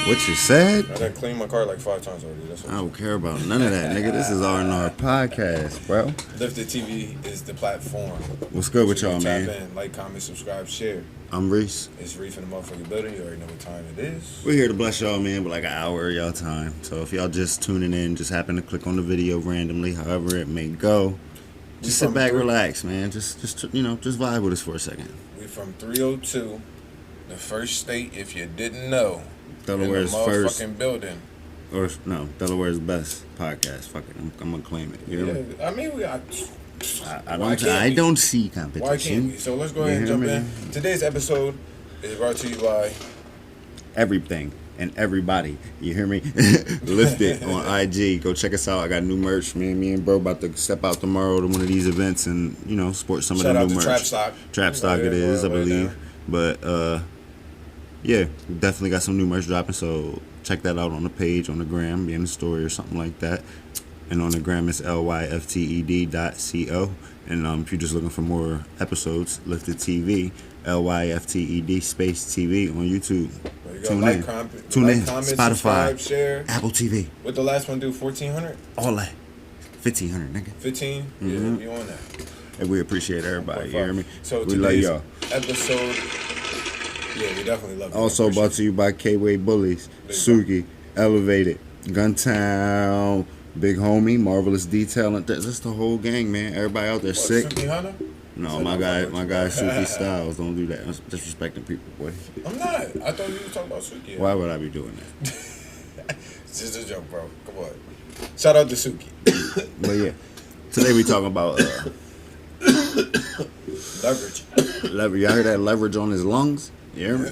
What you said? I done cleaned my car like 5 times already. That's what I don't care about none of that, nigga. This is R&R Podcast, bro. Lifted TV is the platform. What's good with y'all, man? Tap in, like, comment, subscribe, share. I'm Reese. It's Reef in the motherfucking building. You already know what time it is. We're here to bless y'all, man, with like an hour of y'all time. So if y'all just tuning in, just happen to click on the video randomly, however it may go, just sit back, relax, man. Just vibe with us for a second. We from 302, the first state, if you didn't know. Delaware's first building. Or no, Delaware's best podcast. Fuck it, I'm gonna claim it. You know? I mean, we got. I don't see competition. Why can't we? So let's go ahead and jump in. Today's episode is brought to you by everything and everybody. You hear me? Lift it on IG. Go check us out. I got new merch. Me and bro about to step out tomorrow to one of these events and sport some of the new merch. Trap Stock. Trap Stock it is, I believe. But yeah, we definitely got some new merch dropping, so check that out on the page, on the gram, be in the story or something like that. And on the gram, it's lyfted.co. And if you're just looking for more episodes, Lifted TV, LYFTED space TV on YouTube. Tune in, comment, Spotify, share. Apple TV. What the last one do? 1,400? All that. 1,500, nigga. 15? Mm-hmm. Yeah, be on that. And we appreciate everybody. You hear me? So we love y'all. Episode. Yeah, we definitely love you. Also brought to you by K-Way Bullies, Suki, Elevated, Guntown, Big Homie, Marvelous Detail, and that's the whole gang, man. Everybody out there sick. Suki Hana? No, my guy Suki Styles. Don't do that. I'm disrespecting people, boy. I'm not. I thought you were talking about Suki. Why would I be doing that? It's just a joke, bro. Come on. Shout out to Suki. But yeah, today we talking about leverage. Leverage. Y'all heard that leverage on his lungs? You hear me?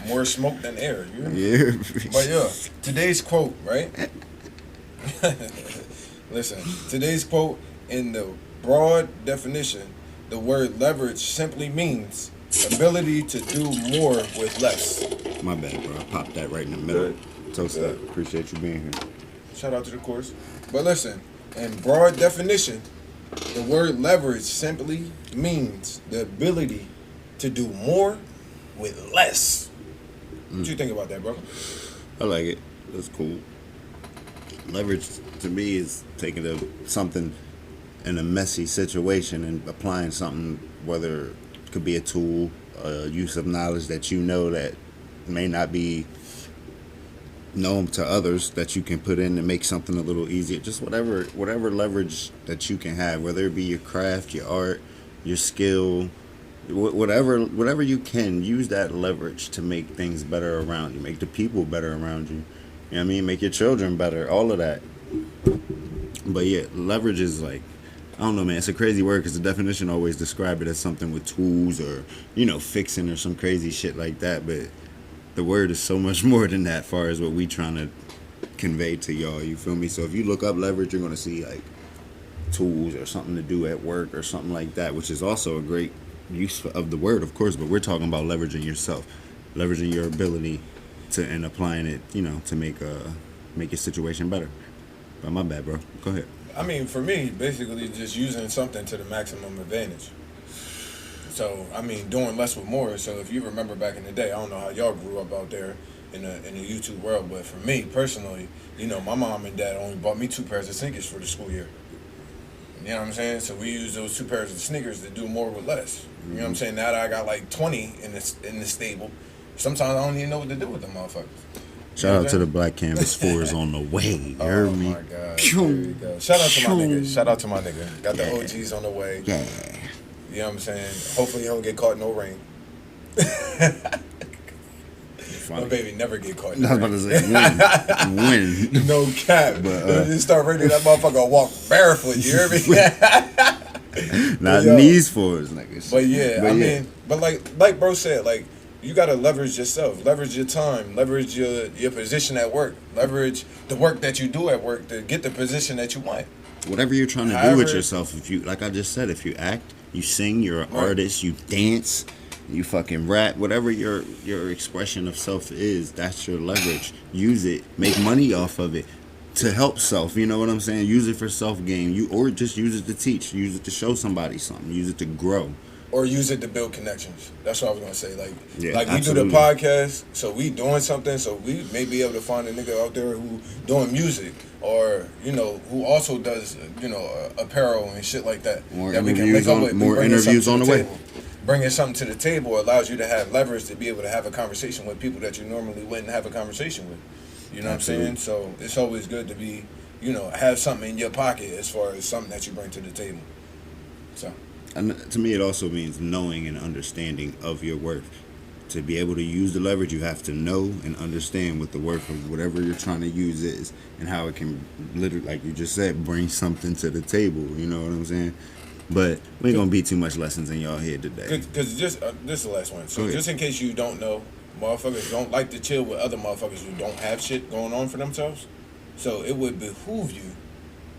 More smoke than air. You hear me? Yeah. But yeah, today's quote, right? Listen, today's quote, in the broad definition, the word leverage simply means ability to do more with less. My bad, bro. I popped that right in the middle. Toast up. Appreciate you being here. Shout out to the course. But listen, in broad definition, the word leverage simply means the ability to do more with less. What you think about that, bro? I like it. That's cool. Leverage to me is taking something in a messy situation and applying something, whether it could be a tool, a use of knowledge that you know that may not be known to others, that you can put in and make something a little easier. Just whatever leverage that you can have, whether it be your craft, your art, your skill, whatever you can, use that leverage to make things better around you, make the people better around you. You know what I mean? Make your children better, all of that. But yeah, leverage is like, I don't know, man. It's a crazy word because the definition always describe it as something with tools or, fixing or some crazy shit like that. But the word is so much more than that as far as what we trying to convey to y'all. You feel me? So if you look up leverage, you're going to see like tools or something to do at work or something like that, which is also a great use of the word, of course. But we're talking about leveraging yourself, leveraging your ability and applying it, to make your situation better. But my bad, bro. Go ahead. I mean, for me, basically just using something to the maximum advantage. So, I mean, doing less with more. So, if you remember back in the day, I don't know how y'all grew up out there in the YouTube world, but for me, personally, my mom and dad only bought me 2 pairs of sneakers for the school year. You know what I'm saying? So, we use those 2 pairs of sneakers to do more with less. You know what I'm saying? Now that I got like 20 in the stable, sometimes I don't even know what to do with them motherfuckers. Shout out to the Black Canvas 4s on the way. You heard me? Oh, my God. There you go. Shout out to my nigga. Got the OGs on the way. Yeah. You know what I'm saying? Hopefully you don't get caught in no rain. My baby never get caught in no rain. I was about to say, when? No cap. But, you start raining, that motherfucker walk barefoot. You hear me? Not these 4s, niggas. But yeah, I mean, but like bro said, like, you gotta leverage yourself, leverage your time, leverage your position at work, leverage the work that you do at work to get the position that you want. Whatever you're trying to do with yourself, if you, like I just said, if you act, you sing, you're an artist, you dance, you fucking rap, whatever your expression of self is, that's your leverage. Use it, make money off of it to help self. You know what I'm saying? Use it for self gain. Or just use it to teach. Use it to show somebody something. Use it to grow. or use it to build connections. That's what I was gonna say. Like, Yeah, like absolutely. we do the podcast, so we doing something, so we may be able to find a nigga out there who doing music, or who also does apparel and shit like that. More that we can interviews link up on- with. more Bringing interviews something on to the way. table. Bringing something to the table allows you to have leverage to be able to have a conversation with people that you normally wouldn't have a conversation with. You know Absolutely. what I'm saying? So it's always good to be, have something in your pocket as far as something that you bring to the table. So. And to me, it also means knowing and understanding of your worth. To be able to use the leverage, you have to know and understand what the worth of whatever you're trying to use is, and how it can literally, like you just said, bring something to the table. You know what I'm saying? But we ain't gonna be too much lessons in y'all head today. Because this is the last one. So Go ahead. just in case you don't know, motherfuckers don't like to chill with other motherfuckers who don't have shit going on for themselves. So it would behoove you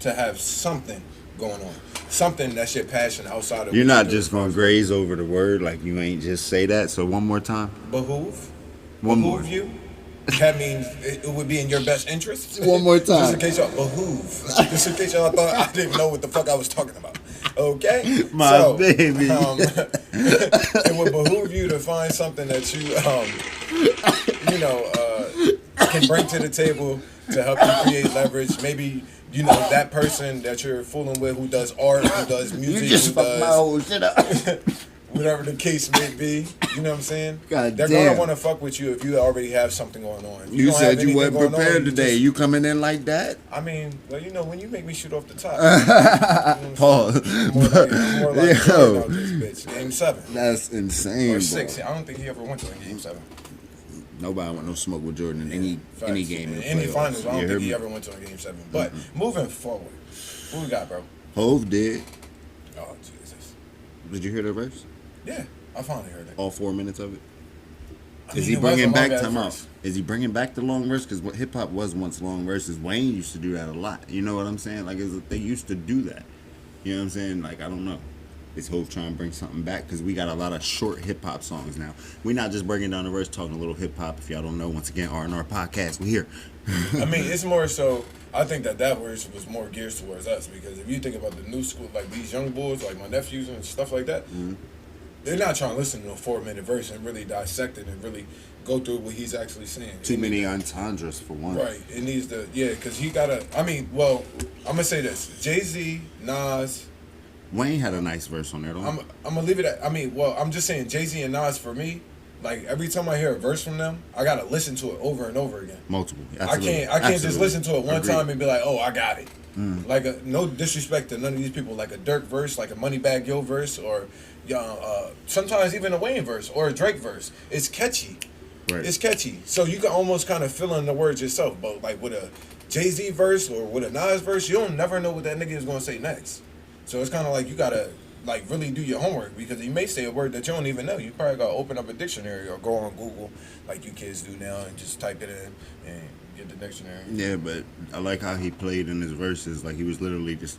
to have something going on. Something that's your passion outside of You're what not you do. just gonna graze over the word, like you ain't just say that. So one more time. Behoove? One more. Behoove you? That means it would be in your best interest? One more Just time. in case y'all behoove. Just in case y'all thought I didn't know what the fuck I was talking about. Okay? My baby. It would behoove you to find something that you can bring to the table to help you create leverage. Maybe that person that you're fooling with who does art, who does music, You just who fucked my does whole shit up. whatever the case may be. You know what I'm saying? God They're damn. gonna want to fuck with you if you already have something going on. If You don't have said you anything wasn't going on, prepared you today. just- You coming in like that? I mean, well, when you make me shoot off the top, you know Pause. I'm more like Yo. out this bitch. Game 7 That's insane, or bro. 6. I don't think he ever went to a game 7. Nobody want no smoke with Jordan in any Facts. game in the any playoffs. finals. I You don't heard think me? he ever went to a game 7. But moving forward, what we got, bro? Hove did. Oh Jesus. Did you hear the verse? Yeah, I finally heard it. All 4 minutes of it. I Is mean, he it was bringing a back long-ass time out? verse. Is he bringing back the long verse? Because hip hop was once long verses. Wayne used to do that a lot. You know what I'm saying? Like they used to do that. You know what I'm saying? Like I don't know. Is Hove trying to bring something back? Because we got a lot of short hip hop songs now. We're not just breaking down the verse, talking a little hip hop. If y'all don't know, once again, R&R Podcast. We here. I mean, it's more so. I think that verse was more geared towards us because if you think about the new school, like these young boys, like my nephews and stuff like that, they're not trying to listen to a 4-minute verse and really dissect it and really go through what he's actually saying. Too many entendres for one. Right. It needs to, because he gotta. I mean, well, I'm gonna say this: Jay-Z, Nas. Wayne had a nice verse on there, though. I'm gonna leave it at. I mean, well, I'm just saying Jay-Z and Nas for me. Like every time I hear a verse from them, I gotta listen to it over and over again. Multiple. Absolutely. I can't just Absolutely. listen to it one Agreed. time and be like, oh, I got it. Like no disrespect to none of these people, like a Dirk verse, like a Moneybagg Yo verse, or sometimes even a Wayne verse or a Drake verse. It's catchy. Right. It's catchy, so you can almost kind of fill in the words yourself. But like with a Jay-Z verse or with a Nas verse, you don't never know what that nigga is gonna say next. So it's kind of like you gotta like really do your homework because he may say a word that you don't even know. You probably gotta open up a dictionary or go on Google like you kids do now and just type it in and get the dictionary. Yeah, but I like how he played in his verses. Like he was literally just.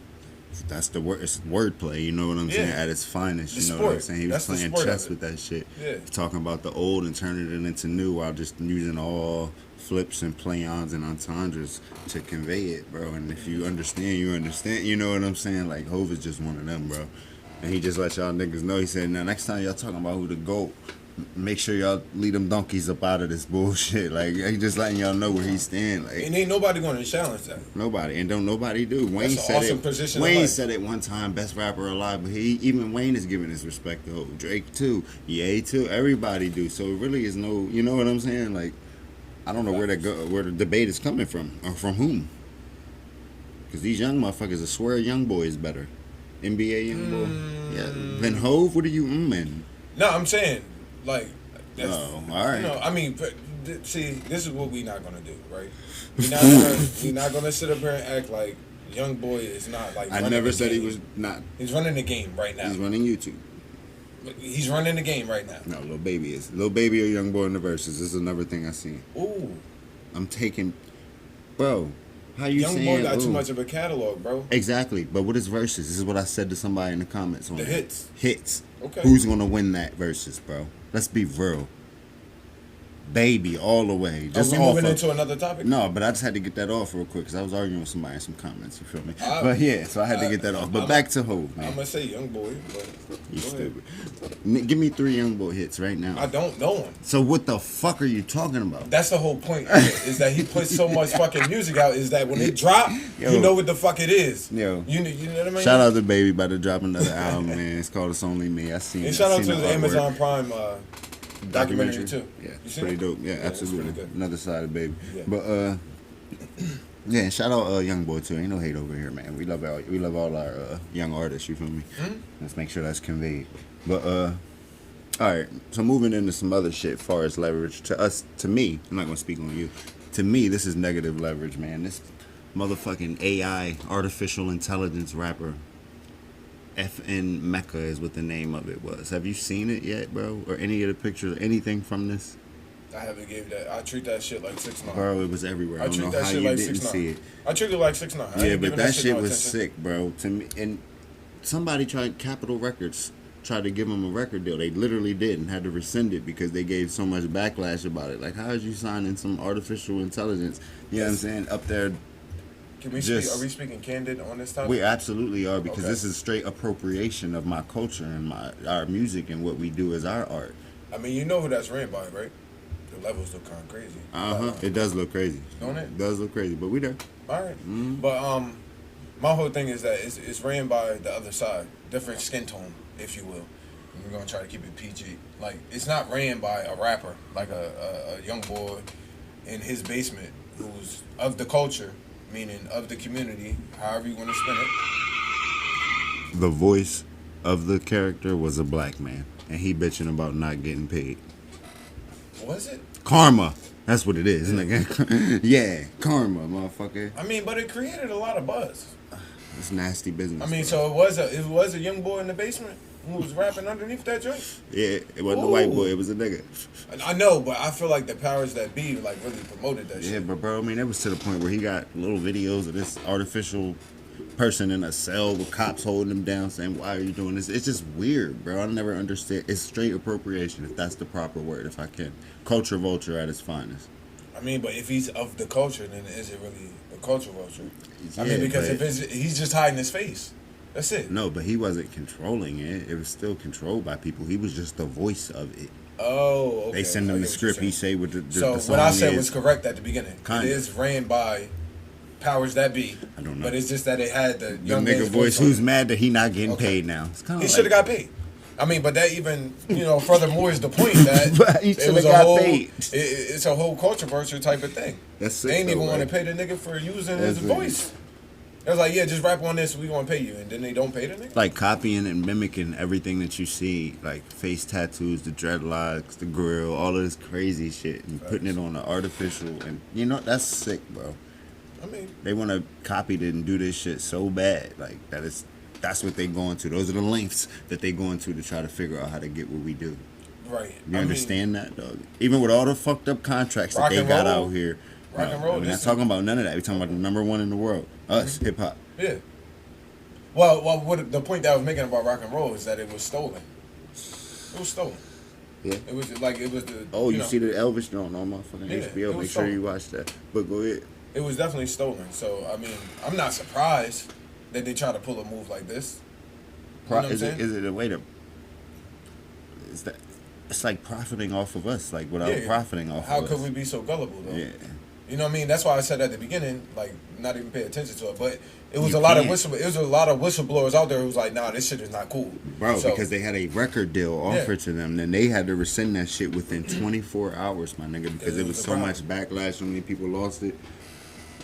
That's the word. It's wordplay. You know what I'm saying? Yeah. At its finest. The You know what I'm sport. saying? He That's was the playing sport of chess it. with that shit. Yeah. He's talking about the old and turning it into new while just using all flips and play-ons and entendres to convey it, bro. And if you understand, you understand. You know what I'm saying? Like Hove is just one of them, bro. And he just let y'all niggas know. He said, "Now next time y'all talking about who the GOAT, make sure y'all leave them donkeys up out of this bullshit." Like he just letting y'all know where he stand. Like And ain't nobody gonna challenge that. nobody, and don't nobody do. Wayne an said awesome it. position in Wayne life. said it one time, best rapper alive. But even Wayne is giving his respect to Hov. Drake too, Ye too. Everybody do. So it really is no. You know what I'm saying? Like I don't know where the debate is coming from or from whom. Because these young motherfuckers, I swear, young boy is better. NBA young boy, yeah. Then Hov, what are you in? No, I'm saying like. That's, Oh, all right. I mean, see, this is what we not gonna do, right? We not gonna sit up here and act like young boy is not like. I running never the said he game. was not. He's running the game right now. He's running YouTube. He's running the game right now. No, Lil Baby is. Lil Baby or Young Boy in the verses. This is another thing I seen. Ooh, I'm taking, bro. How you young saying? boy got too ooh? much of a catalog, bro. Exactly, but what is verses? This is what I said to somebody in the comments on The that. hits. Hits. Okay. Who's gonna win that versus, bro? Let's be real. Baby all the way. Are Just we off moving of, into another topic? No, but I just had to get that off real quick because I was arguing with somebody in some comments. You feel me? But yeah, so I had to get that off. But back to Hov, man. I'm gonna say Young Boy, but You stupid. Give me 3 Young Boy hits right now. I don't know him. So what the fuck are you talking about? That's the whole point of it, is that he puts so much fucking music out, is that when it drop, you know what the fuck it is. Yo. You know what I mean? Shout out to Baby about to drop another album, man. It's called It's Only Me. I seen it. And shout out to the the Amazon Prime documentary too. Yeah, You it's see pretty it? dope. Yeah, Yeah, it's absolutely. pretty good. Another side of Baby. Yeah. But yeah, and shout out Young Boy too. Ain't no hate over here, man. We love all our young artists. You feel me? Mm-hmm. Let's make sure that's conveyed. But all right. So moving into some other shit, as far as leverage to me, I'm not gonna speak on you. To me, this is negative leverage, man. This motherfucking AI, artificial intelligence rapper. FN Mecca is what the name of it was. Have you seen it yet, bro? Or any of the pictures, anything from this? I haven't gave that. I treat that shit like 6ix9ine. Bro, it was everywhere. I don't treat know that how shit you like didn't 6ix9ine. see it. I treat it like 6ix9ine. I Yeah, ain't but giving that shit no was attention. sick, bro. To me, and somebody Capitol Records tried to give him a record deal. They literally did and had to rescind it because they gave so much backlash about it. Like, how is you signing some artificial intelligence? You know what I'm saying? Up there. Can we speak? Are we speaking candid on this topic? We absolutely are, because Okay. this is straight appropriation of my culture and our music and what we do as our art. I mean, you know who that's ran by, right? The levels look kind of crazy. It does look crazy. Don't it? It does look crazy, but we there. All right. But my whole thing is that it's ran by the other side, different skin tone, if you will. And we're gonna try to keep it PG. Like, it's not ran by a rapper, like a young boy in his basement who's of the culture, meaning of the community, however you want to spin it. The voice of the character was a black man, and he bitching about not getting paid. Was it? Karma. That's what it is, nigga. Yeah, karma, motherfucker. I mean, but it created a lot of buzz. It's nasty business. I mean, bro. so it was a young boy in the basement who was rapping underneath that joint. Yeah, it wasn't a white boy, it was a nigga. I know, but I feel like the powers that be like really promoted that Yeah, shit. but bro, I mean, it was to the point where he got little videos of this artificial person in a cell with cops holding him down saying, why are you doing this? It's just weird, bro. I never understand. It's straight appropriation, if that's the proper word, if I can. Culture vulture at its finest. I mean, but if he's of the culture, then is it really a culture vulture? I Yeah, mean, because but- if he's just hiding his face. That's it. No, but he wasn't controlling it. It was still controlled by people. He was just the voice of it. Oh, okay. They send I him get the what you're script. He saying. say what the So the song what I said is. was correct at the beginning. Kinda. It is ran by powers that be. I don't know. But it's just that it had the The young nigga man's voice on who's it. mad that he not getting Okay. paid now. It's kind He of should have got paid. I mean, but that even, furthermore is the point that But he it shoulda was a got whole, paid. it's a whole controversial type of thing. That's sick, They ain't even though, want to bro. pay the nigga for using That's his it. voice. They was like, yeah, just rap on this, we gonna pay you, and then they don't pay the nigga. Like copying and mimicking everything that you see, like face tattoos, the dreadlocks, the grill, all of this crazy shit, and putting it on the artificial, and that's sick, bro. I mean, They want to copy it and do this shit so bad, like that's what they going to. Those are the lengths that they going to try to figure out how to get what we do. right. You understand that, dog? Even with all the fucked up contracts that Rock they and got roll. out here. Rock and roll, We're not this talking about none of that. We're talking about the number one in the world. Us, hip hop. Yeah. Well, what the point that I was making about rock and roll is that it was stolen. It was stolen. Yeah. It was like it was the. Oh, you know, see the Elvis joint on motherfucking Yeah, it HBO. was Make sure stolen. you watch that. But go ahead. It was definitely stolen. So I mean, I'm not surprised that they try to pull a move like this. You know what I'm Is saying? it a way to? Is that? It's like profiting off of us, like without Yeah. profiting off How of could us. we be so gullible though? Yeah. You know what I mean? That's why I said at the beginning, like, not even pay attention to it. But it was You a lot of can't. whistleblowers out there who was like, nah, this shit is not cool. Bro, So, because they had a record deal offered to them, then they had to rescind that shit within 24 hours, my nigga, because It it was was a so problem. much backlash, so many people lost it.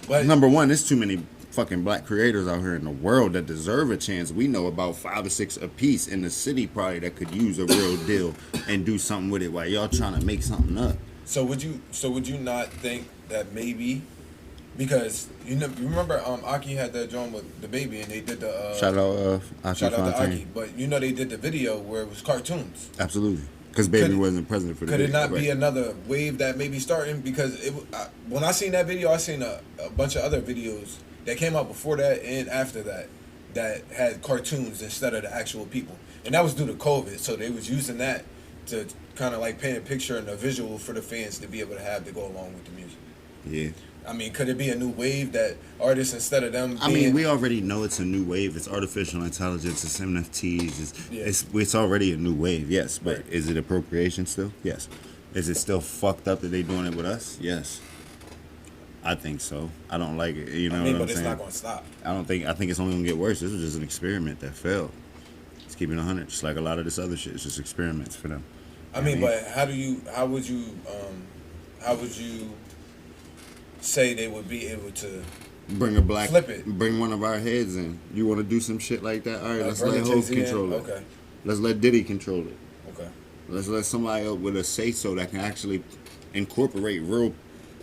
but Number one, there's too many fucking black creators out here in the world that deserve a chance. We know about 5 or 6 apiece in the city probably that could use a real deal and do something with it while y'all trying to make something up. so would you not think that maybe because you remember Aki had that joint with the baby and they did the Shout out Aki shout out to Fontaine. Aki, but they did the video where it was cartoons. Absolutely. Because Baby Could- wasn't present for the Could it video, not be right. another wave that may be starting? Because when I seen that video, I seen a bunch of other videos that came out before that and after that had cartoons instead of the actual people, and that was due to COVID. So they was using that to kind of like paint a picture and a visual for the fans to be able to have to go along with the music. Yeah. I mean, could it be a new wave that artists, instead of them I mean, we already know it's a new wave. It's artificial intelligence. It's NFTs. It's already a new wave, yes. But Right. is it appropriation still? Yes. Is it still fucked up that they doing it with us? Yes. I think so. I don't like it. You know what I'm but saying? it's not going to stop. I think it's only gonna get worse. This was just an experiment that failed. It's keeping 100, just like a lot of this other shit. It's just experiments for them. I mean, but how would you say they would be able to flip it? Bring one of our heads in. You want to do some shit like that? All right, let's let Hov Jay-Z control it. Okay. Let's let Diddy control it. Okay. Let's let somebody up with a say-so that can actually incorporate real,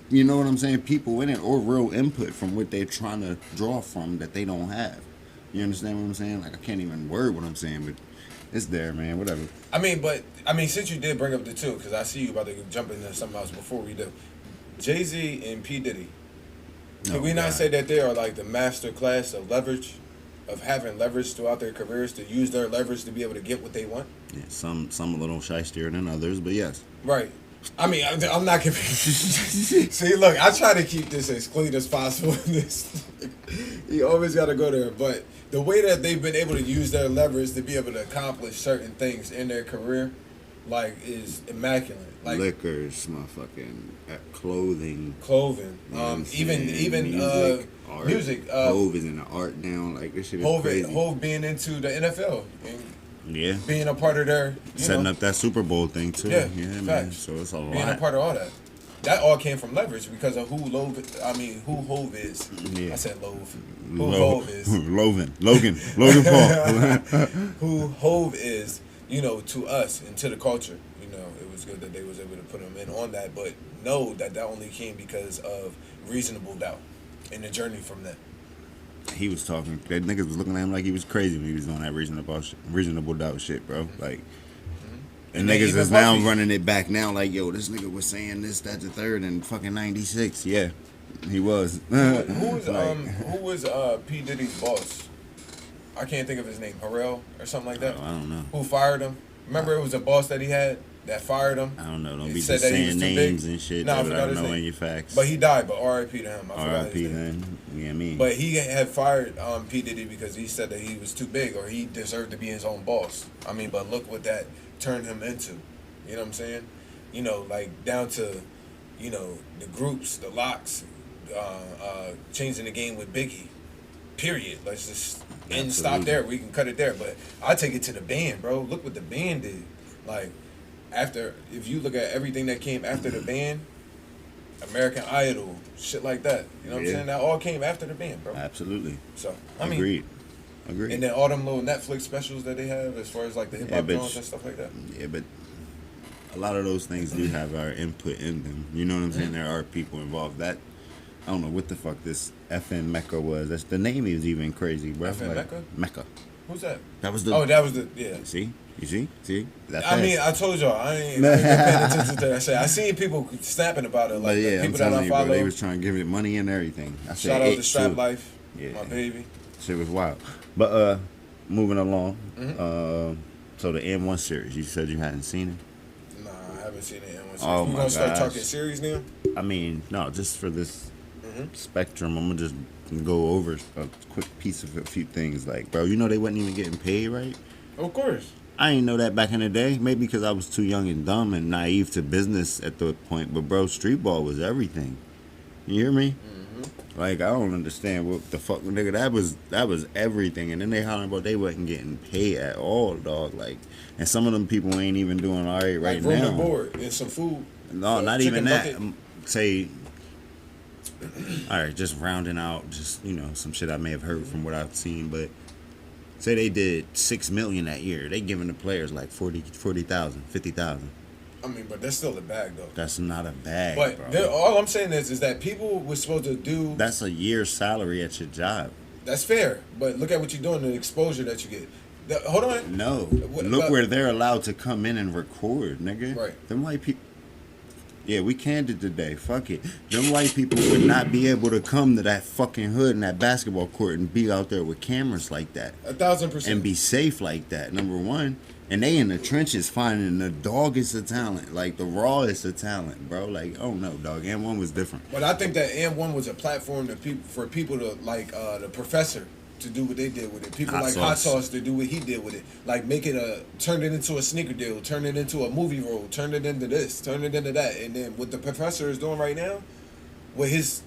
you know what I'm saying, people in it, or real input from what they're trying to draw from that they don't have. You understand what I'm saying? Like, I can't even word what I'm saying, but it's there, man. Whatever. I mean, since you did bring up the two, because I see you about to jump into something else before we do. Jay-Z and P. Diddy. Can we not say that they are like the master class of leverage, of having leverage throughout their careers to use their leverage to be able to get what they want? Yeah, some a little shystier than others, but yes. Right. I mean, I'm not confused. See, look, I try to keep this as clean as possible. You always got to go there. But the way that they've been able to use their leverage to be able to accomplish certain things in their career, like, is immaculate. Like liquors, motherfucking clothing, even music, art. Music. Hov is in the art now. Like, this shit is crazy. Hov being into the NFL. Yeah. Being a part of their setting up that Super Bowl thing too. Yeah, man. So it's a lot. Being a part of all that. That all came from leverage because of who Hov is. Yeah. I said Love. Who Hov is. Logan Paul. Who Hov is, to us and to the culture. It was good that they was able to put him in on that, but know that only came because of reasonable doubt and the journey from that. He was talking. That niggas was looking at him like he was crazy when he was doing that reasonable doubt shit, bro. Like, and niggas is now running it back now. Like, yo, this nigga was saying this, that, the third, in fucking '96. Yeah, he was. Who was P. Diddy's boss? I can't think of his name. Harrell or something like that. I don't know. Who fired him? Remember, it was a boss that he had that fired him. I don't know. Don't be just saying names and shit. No, I don't know any facts. But he died. But R.I.P. to him. R.I.P. then. Yeah, me. But he had fired P. Diddy because he said that he was too big or he deserved to be his own boss. I mean, but look what that turned him into. You know what I'm saying? Like down to, the groups, the locks, changing the game with Biggie. Period. Let's just stop there. We can cut it there. But I take it to the band, bro. Look what the band did. Like, if you look at everything that came after the band, American Idol, shit like that. You know what I'm saying? That all came after the band, bro. Absolutely. So, Agreed. And then all them little Netflix specials that they have as far as like the hip hop joints and stuff like that. Yeah, but a lot of those things do have our input in them. You know what I'm saying? There are people involved. That, I don't know what the fuck this FN Mecca was. That's the name is even crazy, bro. FN Mecca? Mecca. Who's that? That was the. Oh, that was the. Yeah. See? You see? I told y'all I ain't paying attention to that shit. I seen people snapping about it, like the people that I follow. Bro, they was trying to give it money and everything. Shout out to Strap Life, my baby. Shit was wild. But moving along. So the And1 series, you said you hadn't seen it. Nah, I haven't seen the And1 series. Oh We my gonna start gosh. talking series now? I mean, no, just for this spectrum, I'm gonna just go over a quick piece of a few things. Like, bro, they wasn't even getting paid, right? Of course. I didn't know that back in the day. Maybe because I was too young and dumb and naive to business at the point. But bro, street ball was everything. You hear me? Like, I don't understand what the fuck, nigga. That was everything. And then they hollering about they wasn't getting paid at all, dog. Like, and some of them people ain't even doing all right right room now. and board and some food. No, not even that. Bucket. Say, all right, just rounding out, just some shit I may have heard from what I've seen, but. Say they did $6 million that year. They giving the players like 40,000, 50,000. I mean, but that's still a bag, though. That's not a bag, but bro. All I'm saying is that people were supposed to do. That's a year's salary at your job. That's fair, but look at what you're doing, the exposure that you get. Hold on. No, look where they're allowed to come in and record, nigga. Right. Them white people. Yeah, we canned it today. Fuck it. Them white people would not be able to come to that fucking hood and that basketball court and be out there with cameras like that. 1,000%. And be safe like that, number one. And they in the trenches finding the doggest of talent, like the rawest of talent, bro. Like, oh no, dog. And1 was different. But I think that And1 was a platform for people to, like, the professor to do what they did with it. People Hot Sauce to do what he did with it. Like, turn it into a sneaker deal, turn it into a movie role, turn it into this, turn it into that. And then what the professor is doing right now, with his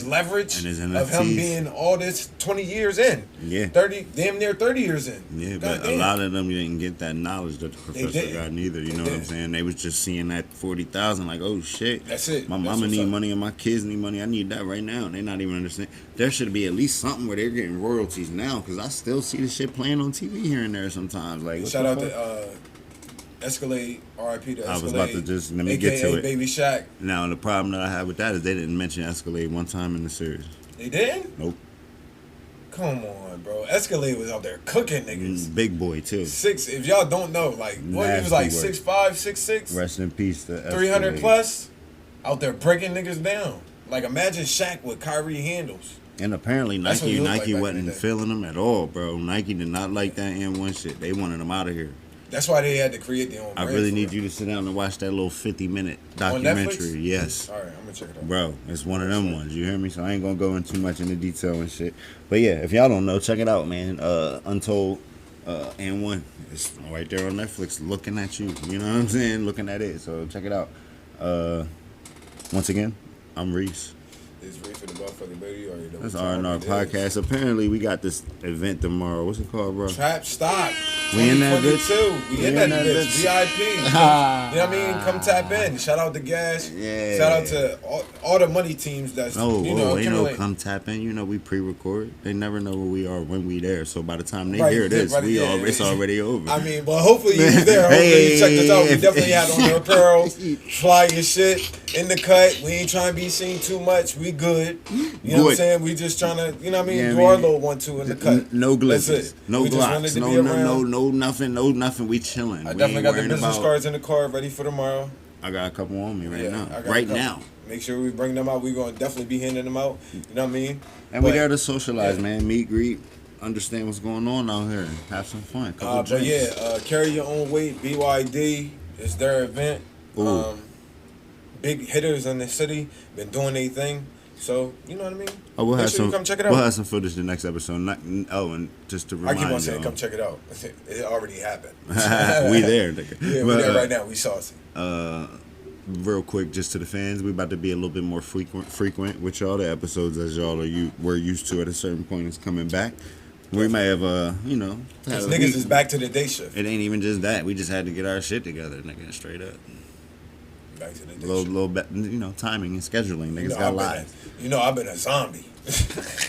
leverage and his of him being all this 20 years in. Yeah. Damn near 30 years in. Yeah, but a lot of them didn't get that knowledge that the professor got neither. You know what I'm saying? They was just seeing that 40,000 like, oh shit. That's it. My mama need money and my kids need money. I need that right now. And they not even understand. There should be at least something where they're getting royalties now, because I still see the shit playing on TV here and there sometimes. Like, shout out to Escalade, R.I.P. to Escalade. I was about to let me AKA get to it. Baby Shaq. Now, the problem that I have with that is they didn't mention Escalade one time in the series. They didn't? Nope. Come on, bro. Escalade was out there cooking niggas. Big boy, too. If y'all don't know, like, what, he was like 6'5", 6'6"? Rest in peace to Escalade. 300 plus? Out there breaking niggas down. Like, imagine Shaq with Kyrie handles. And apparently Nike wasn't feeling them at all, bro. Nike did not like that N1 shit. They wanted them out of here. That's why they had to create their own brand. I really need you to sit down and watch that little 50-minute documentary. Yes. All right, I'm going to check it out. Bro, it's one of them ones. You hear me? So I ain't going to go into too much into detail and shit. But yeah, if y'all don't know, check it out, man. Untold And1. It's right there on Netflix looking at you. You know what I'm saying? Looking at it. So check it out. Once again, I'm Reese. It's Reese for the motherfucking baby. You already know. That's R&R Podcast. Apparently, we got this event tomorrow. What's it called, bro? Trap Stop. We in that bitch? We in that bitch. VIP. You know what I mean? Come tap in. Shout out to Gas. Yeah. Shout out to all the money teams that's, ain't no come tap in. You know, we pre-record. They never know where we are when we there. So by the time they hear this, it's already over. I mean, but hopefully you was there. Hopefully you checked us out. We definitely had on the apparel, fly your shit, in the cut. We ain't trying to be seen too much. We good. You know what I'm saying? We just trying to, you know what I mean, do our little 1-2 in the cut. No glitzes. No glocks. No nothing. We chilling. I definitely got the business cards in the car ready for tomorrow. I got a couple on me right now. Make sure we bring them out. We're going to definitely be handing them out. You know what I mean? And we there to socialize, man. Meet, greet, understand what's going on out here. Have some fun. Carry your own weight. BYD. It's their event. Big hitters in the city. Been doing their thing. So, you know what I mean? Oh, we'll have some. Come check it out. We'll have some footage the next episode. And just to remind you. I keep on saying, come check it out. It already happened. We there, nigga. Yeah, we're there right now. We saucy. Real quick, just to the fans, we about to be a little bit more frequent with y'all. The episodes as y'all were used to at a certain point is coming back. We may have, These niggas is back to the day shift. It ain't even just that. We just had to get our shit together, nigga, straight up. Back to the day little bit, timing and scheduling. Niggas got lives. I've been a zombie.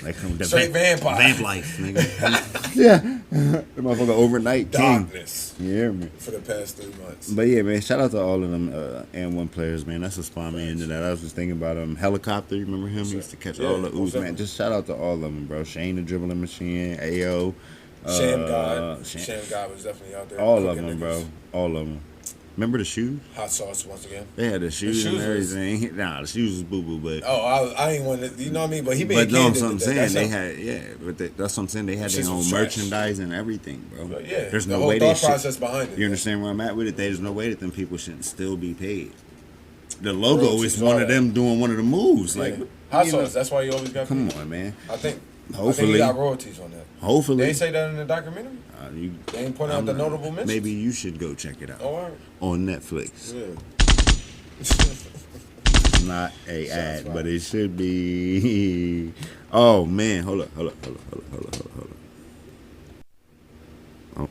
Like straight vampire. Vamp life, nigga. Yeah. The motherfucker overnight darkness. King. Yeah, man. For the past 3 months. But yeah, man, shout out to all of them And1 players, man. That's what spawned me into that. I was just thinking about Helicopter. You remember him? He used to catch all the ooze, man. Just shout out to all of them, bro. Shane the dribbling machine, AO. Sham God was definitely out there. All of them, bro. All of them. Remember the shoes? Hot Sauce once again. They had the shoes and everything. The shoes was boo-boo, but... I ain't want to... You know what I mean? But he made... But no, that's what I'm saying. They had... but that's what I'm saying. They had their own merchandise and everything, bro. But yeah. There's no whole way thought process behind it. You understand where I'm at with it? There's no way that them people shouldn't still be paid. The logo is one of them doing one of the moves. Like, Hot Sauce, that's why you always got... Come on, man. I think he got royalties on that. Hopefully. They say that in the documentary? They ain't pointing out the notable mentions? Maybe you should go check it out. All right. On Netflix. Yeah. Not a ad, but it should be. Oh, man. Hold up. Oh.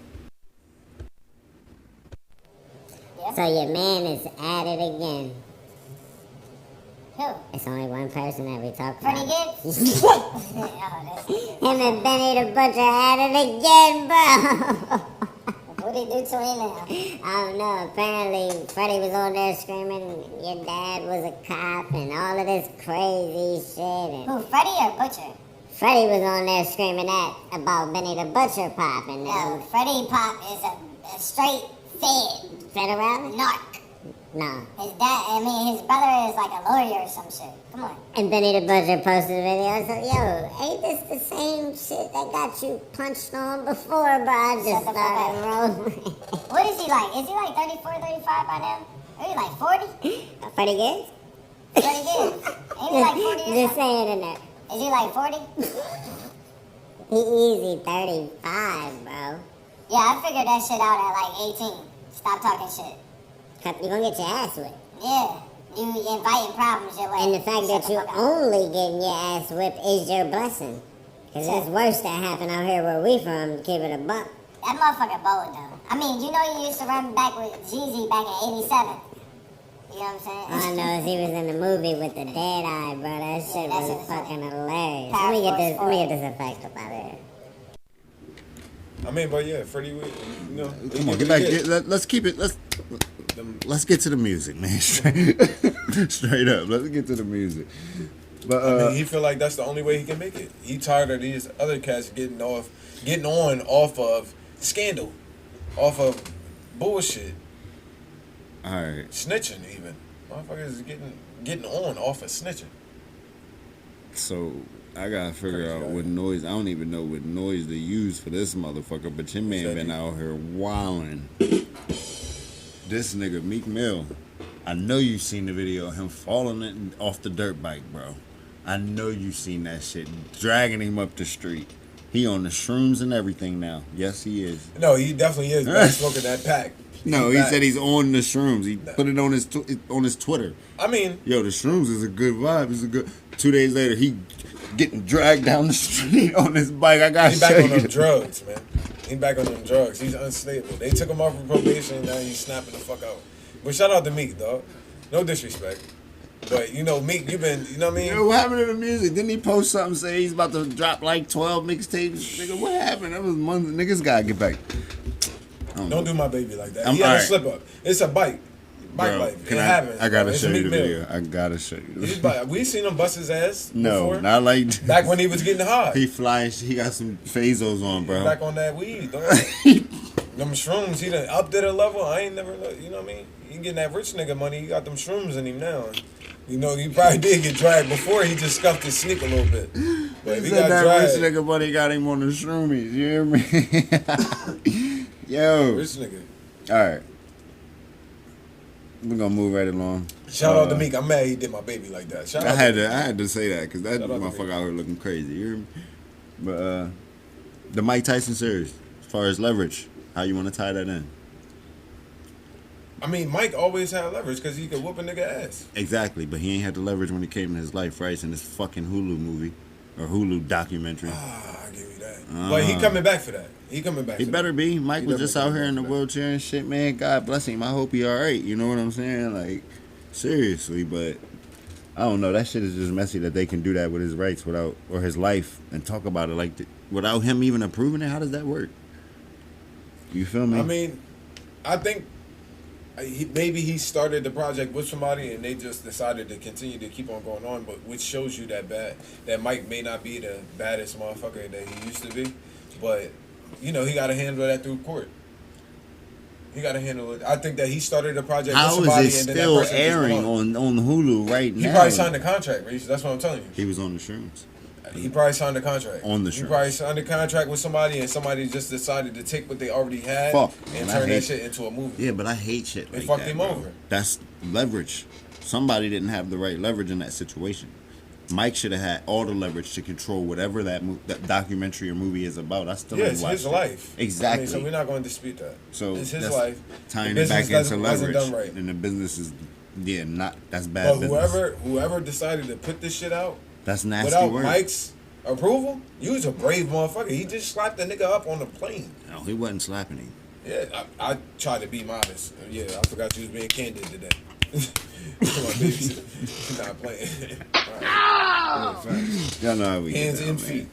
So your man is at it again. Who? It's only one person that we talk about. Freddie Gibbs? Him and Benny the Butcher at it again, bro. What did he do to him now? I don't know. Apparently, Freddie was on there screaming, your dad was a cop and all of this crazy shit. And who, Freddie or Butcher? Freddie was on there screaming about Benny the Butcher Pop. And Freddie Pop is a straight federal narc. Nah. His brother is like a lawyer or some shit. Come on. And Benny the Butcher posted a video and said, yo, ain't this the same shit that got you punched on before, bro? I just started rolling. What is he like? Is he like 34, 35 by now? Or he like 40? Pretty good? Pretty good. Ain't he like 40 or Just something? say it in there. Is he like 40? He easy 35, bro. Yeah, I figured that shit out at like 18. Stop talking shit. You gonna get your ass whipped. Yeah. You inviting problems your way. And the fact Shut that the you fuck up. only getting your ass whipped is your blessing. Because it's worse that happen out here where we from, to keep it a buck. That motherfucker bold though. I mean, you know you used to run back with Jeezy back in 87. You know what I'm saying? All I know is he was in the movie with the dead eye, bro. That shit that was shit was fucking funny. hilarious. Power Let me get Force this effect up out of here. I mean, but yeah, Freddie, you know. Come on, get back. Let's keep it. Let's get to the music, man. Straight up. Let's get to the music. But I mean, he feel like that's the only way he can make it. He tired of these other cats getting on off of scandal, off of bullshit, all right. snitching even. Motherfuckers is getting on off of snitching. So I gotta figure out what noise. I don't even know what noise to use for this motherfucker. But your man been out here wilding. This nigga Meek Mill. I know you seen the video of him falling off the dirt bike, bro. I know you seen that shit. Dragging him up the street. He on the shrooms and everything now. Yes, he is. No, he definitely is back smoking that pack. No, he said he's on the shrooms. He put it on his Twitter. I mean, Yo, the shrooms is a good vibe. It's a good. 2 days later, he getting dragged down the street on his bike. I got he's back on them drugs, man. He back on them drugs. He's unstable. They took him off of probation, and now he's snapping the fuck out. But shout out to Meek, dog. No disrespect. But, you know, Meek, you know what I mean? Yo, what happened to the music? Didn't he post something say he's about to drop like 12 mixtapes? Nigga, what happened? That was months. Niggas gotta get back. Don't do my baby like that. I'm He had a alright. slip up. It's a bike. Bike Bro, life. It can happens. I gotta It's show you Meek the Mill. video. I gotta show you. We seen him bust his ass No, before. not like Back when he was getting high. he flying. He got some phazos on, bro. Back on that weed, dog. Them shrooms, he done upped it a level. I ain't never, you know what I mean? He getting that rich nigga money. He got them shrooms in him now. You know, he probably did get dragged before. He just scuffed his sneak a little bit. But if He he said got that dragged, rich nigga buddy got him on the shroomies. You hear me? Yo. rich nigga. All right. We're gonna move right along. Shout out to Meek. I'm mad he did my baby like that. Shout I out had to to I had to say that because that Shout out to motherfucker Meek. out here looking crazy. You hear me? But the Mike Tyson series, as far as leverage, how you want to tie that in? I mean, Mike always had leverage because he could whoop a nigga ass. Exactly, but he ain't had the leverage when it came to his life, right? In this fucking Hulu movie or Hulu documentary. I give you that. But he coming back for that. He coming back. He for better that. be. Mike He was just out definitely here in the coming back. wheelchair and shit, man. God bless him. I hope he all right. You know what I'm saying? Like, seriously, but I don't know. That shit is just messy that they can do that with his rights without, or his life, and talk about it like without him even approving it. How does that work? You feel me? I mean, I think maybe he started the project with somebody and they just decided to continue to keep on going on, but which shows you that Mike may not be the baddest motherfucker that he used to be, but you know he got to handle that through court. He got to handle it. I think that he started the project How with is somebody it and then that still person just airing went on Hulu right He now? probably signed a contract, Reese. That's what I'm telling you. He was on the shrooms. He probably signed a contract. On the He shrooms. probably signed a contract with somebody and somebody just decided to take what they already had Fuck. and And I turn that hate- shit into a movie. Yeah, but I hate shit They like fucked that, him bro. over. That's leverage. Somebody didn't have the right leverage in that situation. Mike should have had all the leverage to control whatever that documentary or movie is about. I still Yeah, ain't it's watched his it. life. Exactly. I mean, so we're not going to dispute that. So it's his that's life. tying The it back business into wasn't leverage, done right. and the business is that's bad But business. whoever decided to put this shit out That's nasty without work. Mike's approval, you was a brave motherfucker. He just slapped the nigga up on the plane. No, he wasn't slapping him. Yeah, I tried to be modest. Yeah, I forgot you was being candid today. Come on, baby. You're not playing. All right. Y'all know how we Hands get and down, feet.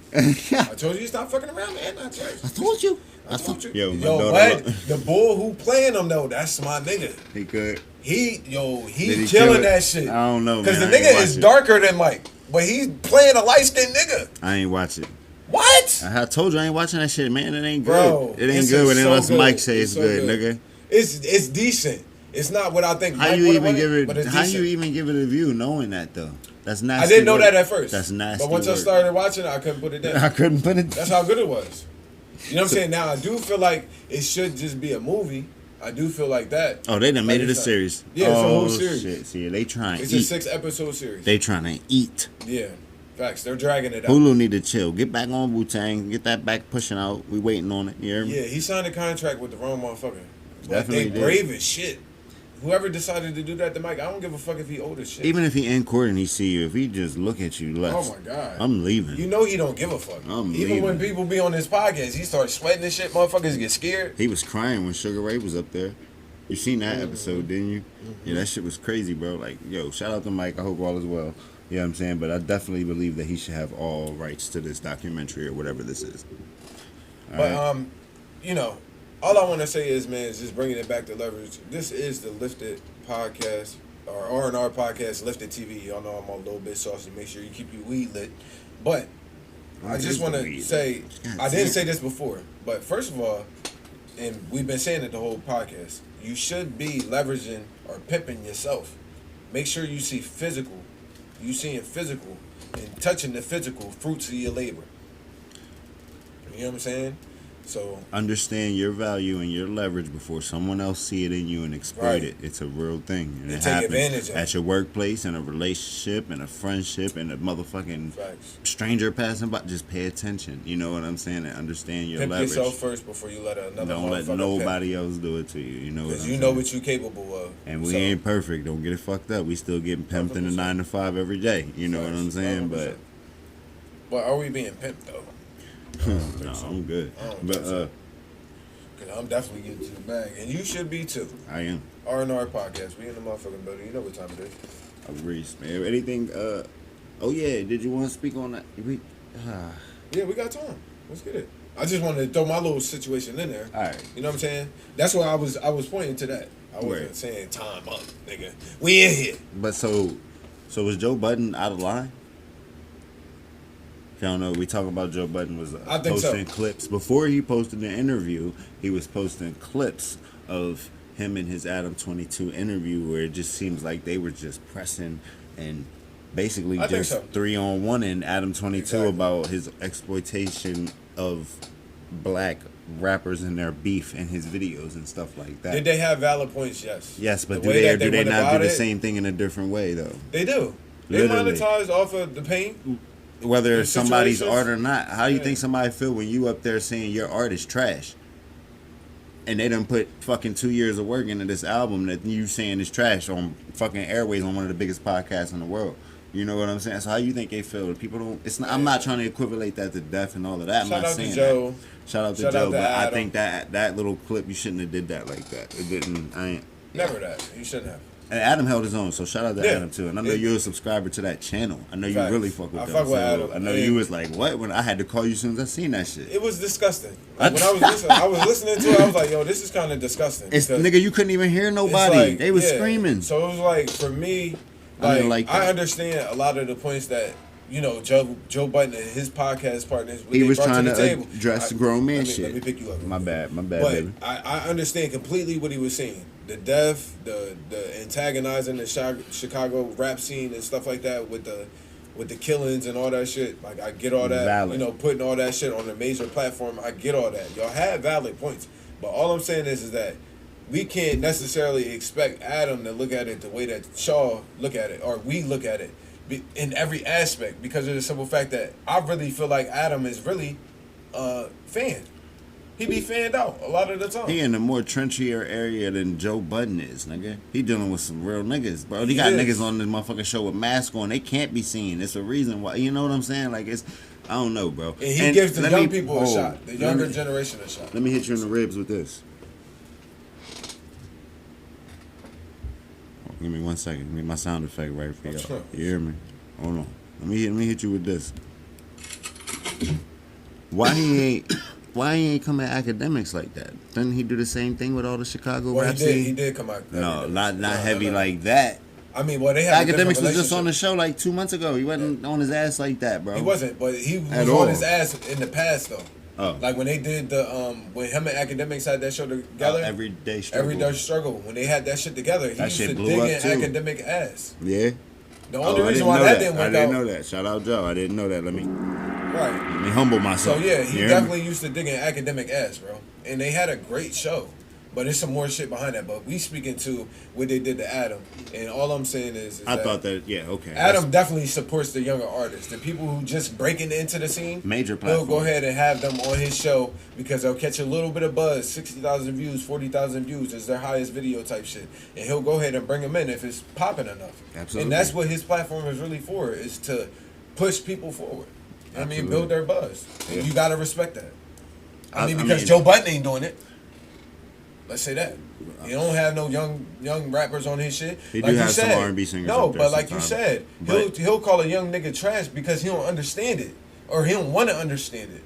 man. I told you stop fucking around, man. I told you. told you. Yo, my Yo, daughter- what? The bull who playing him though, that's my nigga. He could. He Did he killing kill it? that shit. I don't know, Because the man. I ain't nigga is watch it. darker than Mike, but he's playing a light skinned nigga. I ain't watch it. What? I told you I ain't watching that shit, man. It ain't good. Bro, It ain't this good is unless so Mike good. say it's so good, nigga. It's decent. It's not what I think. How Mike you would've even wanted, give it? but it's How decent. you even give it a view knowing that though? That's nasty. I didn't know work. that at first. That's nasty. But once I work. started watching it, I couldn't put it down. I couldn't put it. That's how good it was. You know what I'm saying? Now I do feel like it should just be a movie. I do feel like that. Oh, they done made But it a it's not. series. Yeah, it's a whole Oh, series. Shit. See, they trying to It's eat. a 6-episode series. They trying to eat. Yeah, facts. They're dragging it out. Hulu need to chill. Get back on Wu-Tang. Get that back pushing out. We waiting on it. You hear me? Yeah, he signed a contract with the wrong motherfucker. But Definitely they did. brave as shit. Whoever decided to do that to Mike, I don't give a fuck if he old as shit. Even if he in court and he see you, if he just look at you left, Oh my God. I'm leaving. You know he don't give a fuck. I'm Even when leaving. people be on his podcast, he starts sweating and shit. Motherfuckers get scared. He was crying when Sugar Ray was up there. You seen that Mm-hmm. episode, didn't you? Yeah, that shit was crazy, bro. Like, yo, shout out to Mike. I hope all is well. You know what I'm saying? But I definitely believe that he should have all rights to this documentary or whatever this is. All But right? you know, all I want to say is, man, is just bringing it back to leverage. This is the Lifted Podcast, or R&R Podcast, Lifted TV. Y'all know I'm a little bit saucy. Make sure you keep your weed lit. But I What just is want the to weed? say, God I didn't damn. say this before, but first of all, and we've been saying it the whole podcast, you should be leveraging or pimping yourself. Make sure you see physical. You seeing physical and touching the physical fruits of your labor. You know what I'm saying? So Understand your value and your leverage before someone else see it in you and exploit Right. it. It's a real thing. And They it take happens advantage of at it. your workplace, in a relationship, in a friendship, in a motherfucking facts. stranger passing by. Just pay attention. You know what I'm saying? And understand your Pimp leverage. yourself first before you let another Don't let motherfucker nobody else do it to you. You know what I'm because you saying? know what you capable of. And we So, ain't perfect. Don't get it fucked up. We still getting pimped in the 100%. 9 to 5 every day. You know what I'm facts. saying? 100%. But are we being pimped though? But no, I'm good. I don't But think so. Cause I'm definitely getting to the bag, and you should be too. I am. R&R Podcast. We in the motherfucking building. You know what time it is. Agrees, man. Anything? Oh yeah. Did you want to speak on that? Yeah, we got time. Let's get it. I just wanted to throw my little situation in there. All right. You know what I'm saying? That's why I was pointing to that. I wasn't Right. saying time up, nigga. We in here. But so was Joe Budden out of line? If y'all know, we talk about Joe Budden was I think so. posting clips. Before he posted the interview, he was posting clips of him and his Adam 22 interview where it just seems like they were just pressing and basically I think just so. 3-on-1 in Adam 22 Exactly. about his exploitation of black rappers and their beef in his videos and stuff like that. Did they have valid points? Yes. Yes, but The way that do they went not do about the it, same thing in a different way though? They do. They Literally. monetize off of the pain. Whether The it's somebody's situations? art or not. How do you Yeah. think somebody feel when you up there saying your art is trash? And they done put fucking 2 years of work into this album that you saying is trash on fucking airways on one of the biggest podcasts in the world. You know what I'm saying? So how you think they feel? People don't. It's not. I'm not trying to equivalate that to death and all of that. I'm Shout not out saying to Joe. that. Shout out to Shout Joe. out to But I Adam. think that little clip you shouldn't have did that like that. It didn't. I ain't. Never that. You shouldn't have. And Adam held his own, so shout out to Yeah. Adam too. And I know you're a subscriber to that channel. I know you Facts. really fuck with I them. fuck with So Adam. I know And- you was like, what? When I had to call you as soon as I seen that shit. It was disgusting. Like, when I was listening to it, I was like, yo, this is kind of disgusting. It's because nigga, you couldn't even hear it's nobody. like, They was yeah. screaming. So it was like, for me, I didn't like that. I understand a lot of the points that, you know, Joe Budden and his podcast partners, what He they was brought trying to the to table. address the grown man let me, shit. Let me pick you up. My bad, But baby. I understand completely what he was saying. The death, the antagonizing the Chicago rap scene and stuff like that with the killings and all that shit. Like, I get all that. Valid. You know, putting all that shit on a major platform. I get all that. Y'all have valid points. But all I'm saying is that we can't necessarily expect Adam to look at it the way that Shaw look at it, or we look at it in every aspect, because of the simple fact that I really feel like Adam is really a fan. He be fanned out a lot of the time. He in a more trenchier area than Joe Budden is, nigga. He dealing with some real niggas, bro. He got is. niggas on this motherfucking show with masks on. They can't be seen. It's a reason why. You know what I'm saying? Like, it's, I don't know, bro. And he gives the let young me- people a hold. shot, the Let younger me- generation a shot. Let me hit you in the ribs with this. Give me 1 second. Give me my sound effect right for y'all. You hear me? Hold on. Let me hit you with this. Why he ain't come at academics like that? Didn't he do the same thing with all the Chicago Well, rap he scene? did come out. No, not No, heavy no. like that. I mean, well, they had Academics was just on the show like 2 months ago. He wasn't on his ass like that, bro. He wasn't, but he was At on all. his ass in the past, though. Oh. Like when they did the when him and Academics had that show together. Everyday Struggle. Everyday Struggle. When they had that shit together, he That used shit to blew dig up, in too. Academic ass. Yeah. The only I reason didn't why know that didn't work I didn't out. know that. Shout out Joe. I didn't know that. Let me Right. humble So myself. yeah, You he hear me? definitely used to dig in Academic ass, bro. And they had a great show. But there's some more shit behind that. But we speaking to what they did to Adam. And all I'm saying is I thought that, yeah, okay. Adam definitely supports the younger artists. The people who just breaking into the scene. Major He'll go platform. ahead and have them on his show because they'll catch a little bit of buzz. 60,000 views, 40,000 views is their highest video type shit. And he'll go ahead and bring them in if it's popping enough. Absolutely. And that's what his platform is really for, is to push people forward. I mean, Absolutely. build their buzz. Yeah. And you got to respect that. I mean, I because mean- Joe Budden ain't doing it. Let's say that. He don't have no young rappers on his shit. He do like you have some said. R&B singers No, up there but like you sometimes. said, But- he'll call a young nigga trash because he don't understand it. Or he don't want to understand it.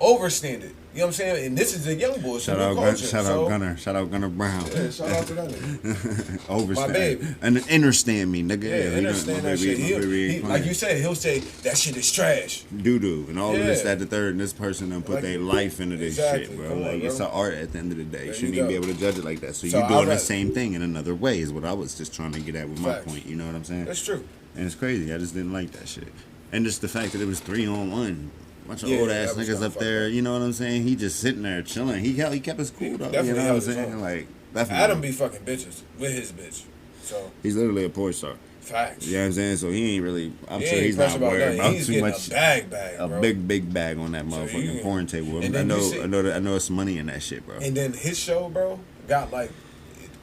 Overstand it. You know what I'm saying? And this is a young boy. Shout out Gunner. Shout out Gunner Brown. Yeah, shout out to that nigga. Overstand. My baby. And understand me, nigga. Yeah, he understand my that baby, shit. my baby ain't Like playing. you said, he'll say, that shit is trash. Doo-doo. And all of this, Yeah. that, the third, and this person done put Like- their life into this Exactly. shit, bro. Come on, Like, bro. it's an art at the end of the day. There You you shouldn't even be go. able to judge it like that. So So you're I'd doing the rather- same thing in another way is what I was just trying to get at with my Facts. point. You know what I'm saying? That's true. And it's crazy. I just didn't like that shit. And just the fact that it was 3-on-1. Bunch of Yeah, old that ass was niggas kinda up fucked there, up. you know what I'm saying? He just sitting there chilling. He kept his cool though. You definitely know what I'm held his saying? own. Like definitely. Adam be fucking bitches with his bitch. So, He's literally a porn star. facts. You know what I'm saying? So he ain't really. I'm He sure ain't he's pressed not about worried nothing. about He's too getting much. a bag, bro. Big bag on that So motherfucking you- porn table. and I then you know. see- I know. It's money in that shit, bro. And then his show, bro, got like,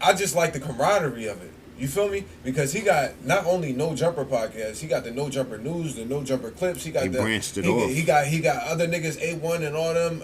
I just like the camaraderie of it. You feel me? Because he got not only No Jumper podcast, he got the No Jumper news, the No Jumper clips. He got He the branched it he, off. He got other niggas A1 and all them,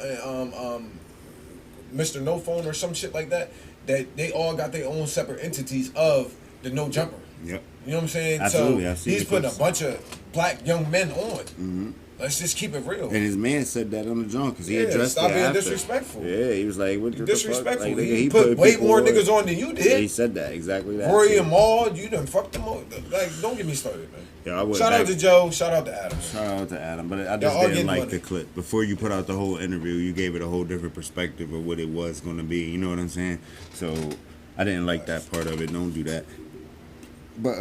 Mr. No Phone or some shit like that. That they all got their own separate entities of the No Jumper. Yep. You know what I'm saying? Absolutely, So I've seen he's the putting a clips. bunch of black young men on. Mm-hmm. Let's just keep it real. And his man said that on the joint because he Yeah, addressed stop it being after. disrespectful. Yeah, he was like, "What the Disrespectful. fuck?" Like, nigga, he put way people more on. niggas on than you Yeah, he did. said that exactly. That Rory too. and Maul, you done fucked them up. Like, don't get me started, man. Yeah, I would. Shout out to Joe. Shout out to Adam. Shout out to Adam, but I Y'all just all didn't getting like money. the clip. Before you put out the whole interview, you gave it a whole different perspective of what it was going to be. You know what I'm saying? So I didn't like that part of it. Don't do that. But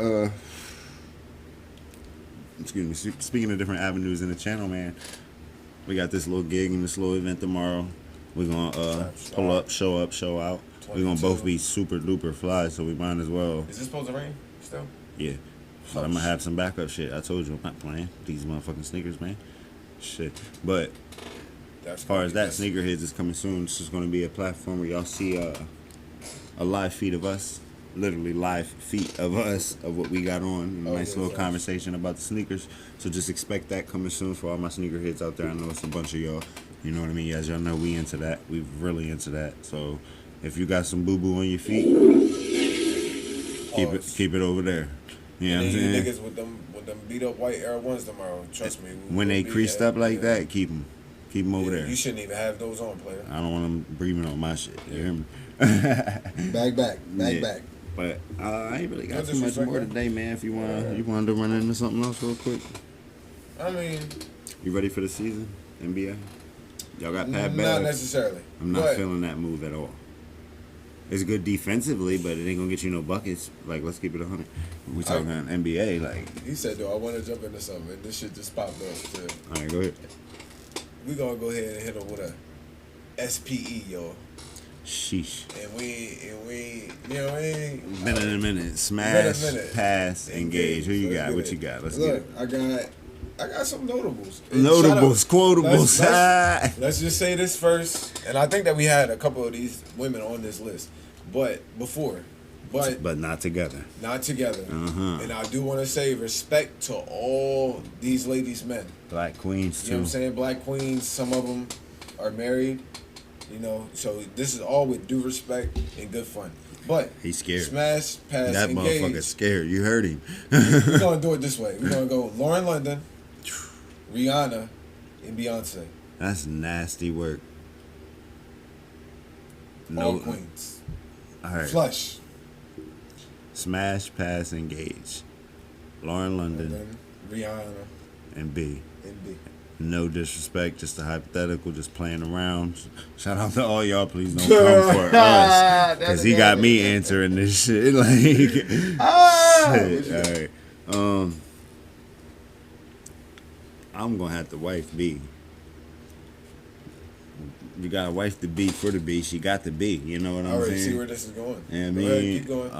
excuse me. Speaking of different avenues in the channel, man, we got this little gig and this little event tomorrow. We're gonna pull up, show out. We're gonna both be super duper fly, so we might as well. Is this supposed to rain still? Yeah. But Oh, I'm gonna have some backup shit. I told you I'm not playing these motherfucking sneakers, man. Shit. But That's as far as that, Sneakerheads is coming soon. This is gonna be a platform where y'all see a live feed of us. Literally live feed of us of what we got on. And a nice little conversation about the sneakers. So just expect that coming soon for all my sneakerheads out there. I know it's a bunch of y'all. You know what I mean? As y'all know, we into that. We really into that. So if you got some boo boo on your feet, keep it over there. You know what I'm And you saying? niggas with them beat up white Air Ones tomorrow. Trust me. When they creased up like that, keep them over there. You shouldn't even have those on, player. I don't want them breathing on my shit. You hear me? Back. Yeah. But I ain't really got No too much disrespect, more man. today, man. If you wanted to run into something else real quick. I mean, You ready for the season, NBA? Y'all got Pat not Bev. necessarily. I'm not But feeling that move at all. It's good defensively, but it ain't gonna get you no buckets. Like, let's keep it 100. We talking NBA, like. he said, "Do I want to jump into something?" And this shit just popped up. Too. All right, go ahead. We gonna go ahead and hit him with a SPE, yo. Sheesh. And we, you know, we ain't. Been in a minute. Smash, minute. pass, engage. Who you Let's got? get What it. you got? Let's get Look, it. I got some notables. And Notables, shout out- quotables. Let's just say this first, and I think that we had a couple of these women on this list, but But not together. not together. Uh-huh. And I do want to say respect to all these ladies, men. Black Queens, You know what I'm too. saying? Black queens. Some of them are married. You know, so this is all with due respect and good fun. But He's scared. smash, pass, That engage. motherfucker's scared. You heard him. We're gonna do it this way. We're gonna go Lauren London, Rihanna, and Beyonce. That's nasty work. All queens. All right. Flush. Smash, pass, engage. Lauren And London then Rihanna and B. and B. No disrespect, just a hypothetical, just playing around. Shout out to all y'all, please don't come for us. Because he got me answering this shit. Like, shit. All right. I'm going to have to wife B. You got a wife to be for the B. She got the B. You know what I'm saying? I already see where this is going. Yeah, Go ahead, keep going.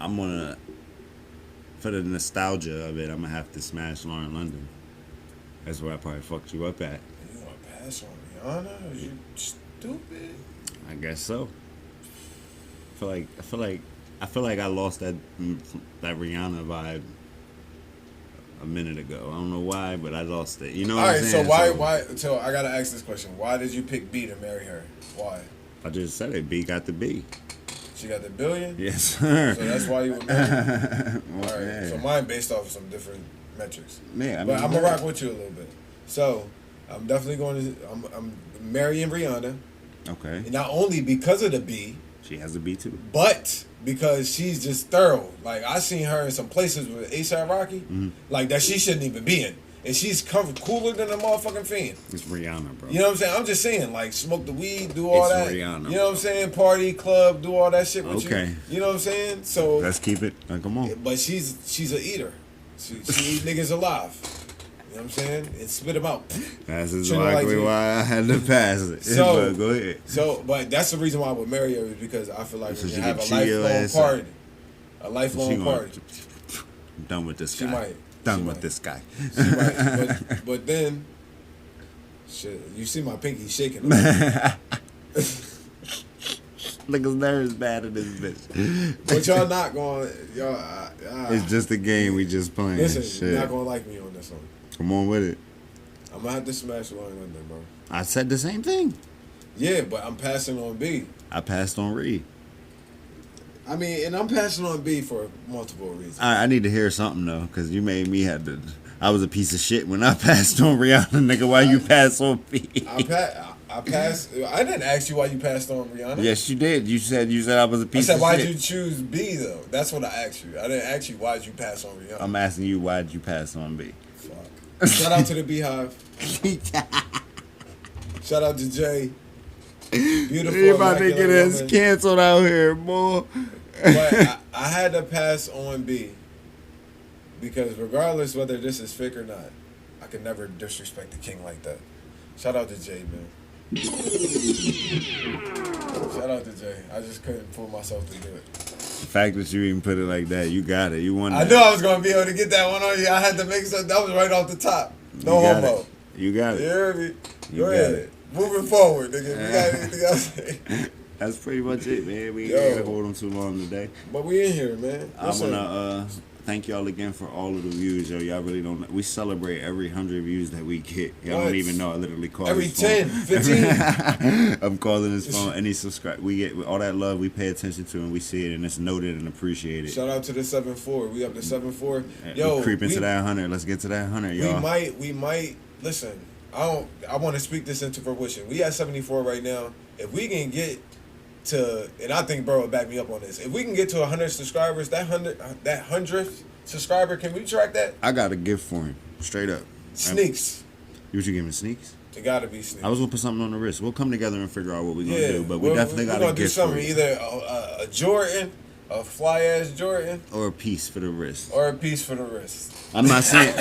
I'm going to, for the nostalgia of it, I'm going to have to smash Lauren London. That's where I probably fucked you up at. You want to pass on Rihanna? Are you stupid? I guess so. I feel like I lost that Rihanna vibe a minute ago. I don't know why, but I lost it. You know what I'm saying? All right, so why? So I gotta ask this question: why did you pick B to marry her? Why? I just said it. B got the B. She got the billion. Yes, sir. So that's why you would marry her. Well, All right. yeah. So mine based off of some different metrics. Yeah, But I'm gonna rock with you a little bit. So I'm definitely going to. I'm marrying Rihanna. Okay. And not only because of the B, She has a B too. but because she's just thorough. Like, I seen her in some places with A$AP Rocky, like that she shouldn't even be in. And she's cooler than a motherfucking Fiend. It's Rihanna, bro. You know what I'm saying? I'm just saying, like, smoke the weed, do all It's that. Rihanna, You know what I'm saying? Party, club, do all that shit with Okay. you. You know what I'm saying? So, Let's keep it. Come on. but she's a eater. She eat niggas alive. You know what I'm saying? And spit them out. That's Treat her exactly like why I had to pass it. So- But go ahead. So, but that's the reason why I would marry her, is because I feel like So when she you can have a cheat your lifelong ass party, out. a She lifelong gonna- party. I'm done with this She guy. might. Done She with might. this guy. She might, but then, shit, you see my pinky shaking. Niggas nerves bad in this bitch. But y'all not going, y'all. It's just a game we just playing. Listen, Shit. you're not gonna like me on this one. Come on with it. I'm gonna have to smash Lauren London, bro. I said the same thing. Yeah, but I'm passing on B. I passed on Reed. I mean, and I'm passing on B for multiple reasons. I need to hear something though, because you made me have to. I was a piece of shit when I passed on Rihanna, nigga. Why you pass on B? I passed. I didn't ask you why you passed on Rihanna. Yes, you did. You said I was a I piece said, of why'd shit. you choose B though? That's what I asked you. I didn't ask you why'd you pass on Rihanna. I'm asking you why'd you pass on B? Fuck. Shout out to the Beehive. Shout out to Jay. Beautiful. You about to get immaculate us woman. canceled out here, boy. But I had to pass on B because regardless whether this is fake or not, I could never disrespect the king like that. Shout out to Jay, man. Shout out to Jay. I just couldn't pull myself to do it. The fact that you even put it like that, you got it. You won. I that. knew I was gonna be able to get that one on you. I had to make something that was right off the top. No You got homo. it. You got You it. hear me? You Go got ahead. it. Moving forward, nigga. We got anything else to say? That's pretty much it, man. We Yo. ain't gonna hold them too long today. But we in here, man. I Listen, wanna thank y'all again for all of the views, yo. Y'all really don't. We celebrate every 100 views that we get. Y'all What? don't even know. I literally call every his phone. 10, 15. I'm calling his phone. Any subscribe, we get all that love. We pay attention to and we see it, and it's noted and appreciated. Shout out to the 7-4. We up to 7-4. We Yo, creeping to that 100. Let's get to that 100, y'all. We might listen. I want to speak this into fruition. We at 74 right now. If we can get to, and I think bro will back me up on this. If we can get to 100 subscribers, that 100th subscriber, can we track that? I got a gift for him, straight up. Sneaks. You give me sneaks? It gotta be sneaks. I was gonna put something on the wrist. We'll come together and figure out what we're gonna do. But we we're definitely got gonna a do gift for something. you. Either a Jordan, a fly ass Jordan, Or a piece for the wrist. or a piece for the wrist. I'm not saying.